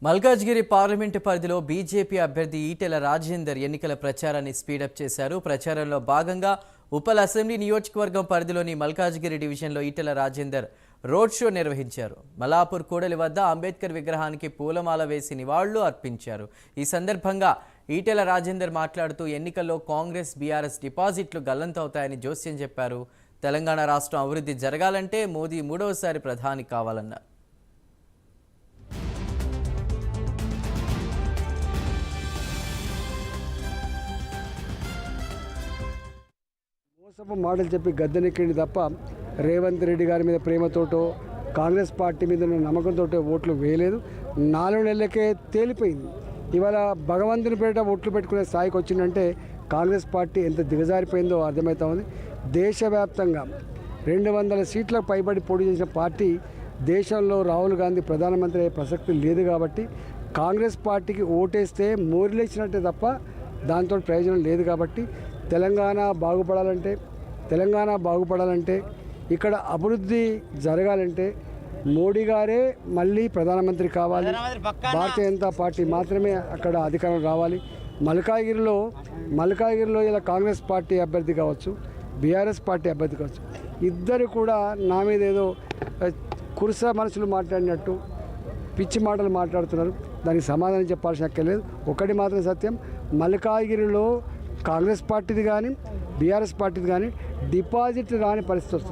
Malkajgiri parliament పరిధిలో BJP అభ్యర్థి ఈటెల రాజేందర్ ఎన్నికల ప్రచారాన్ని స్పీడప్ చేశారు. ప్రచారంలో భాగంగా ఉప్పల్ అసెంబ్లీ నియోజకవర్గం పరిధిలోని మల్కాజ్గిరి డివిజన్లో ఈటెల రాజేందర్ రోడ్ షో నిర్వహించారు. మలాపూర్ కూడలి వద్ద అంబేద్కర్ విగ్రహానికి పూలమాల వేసి నివాళులు అర్పించారు. ఈ సందర్భంగా ఈటెల రాజేందర్ మాట్లాడుతూ ఎన్నికల్లో కాంగ్రెస్ బీఆర్ఎస్ డిపాజిట్లు గల్లంతవుతాయని జోస్యం చెప్పారు. తెలంగాణ రాష్ట్రం అభివృద్ధి జరగాలంటే మోదీ మూడవసారి ప్రధాని కావాలన్నారు. మోసపు మాటలు చెప్పి గద్దెనెక్కింది తప్ప రేవంత్ రెడ్డి గారి మీద ప్రేమతోటో కాంగ్రెస్ పార్టీ మీద ఉన్న నమ్మకంతో ఓట్లు వేయలేదు. 4 నెలలకే తేలిపోయింది. ఇవాళ భగవంతుని పేట ఓట్లు పెట్టుకునే స్థాయికి వచ్చిందంటే కాంగ్రెస్ పార్టీ ఎంత దిగజారిపోయిందో అర్థమవుతా ఉంది. దేశవ్యాప్తంగా 200 సీట్లకు పైబడి పోటీ చేసిన పార్టీ దేశంలో రాహుల్ గాంధీ ప్రధానమంత్రి అయ్యే ప్రసక్తి లేదు. కాబట్టి కాంగ్రెస్ పార్టీకి ఓటేస్తే మోరిలేసినట్టే తప్ప దాంతో ప్రయోజనం లేదు. కాబట్టి తెలంగాణ బాగుపడాలంటే ఇక్కడ అభివృద్ధి జరగాలంటే మోడీ గారే మళ్ళీ ప్రధానమంత్రి కావాలి. భారతీయ జనతా పార్టీ మాత్రమే అక్కడ అధికారం రావాలి. మల్కాజ్గిరిలో ఇలా కాంగ్రెస్ పార్టీ అభ్యర్థి కావచ్చు, బీఆర్ఎస్ పార్టీ అభ్యర్థి కావచ్చు, ఇద్దరు కూడా నా మీద ఏదో కురుస మనసులు మాట్లాడినట్టు పిచ్చి మాటలు మాట్లాడుతున్నారు. దానికి సమాధానం చెప్పాల్సిన అక్కర్లేదు. ఒకటి మాత్రం సత్యం, మల్కాజ్గిరిలో కాంగ్రెస్ పార్టీది కానీ బీఆర్ఎస్ పార్టీది కానీ డిపాజిట్ రాని పరిస్థితి వస్తుంది.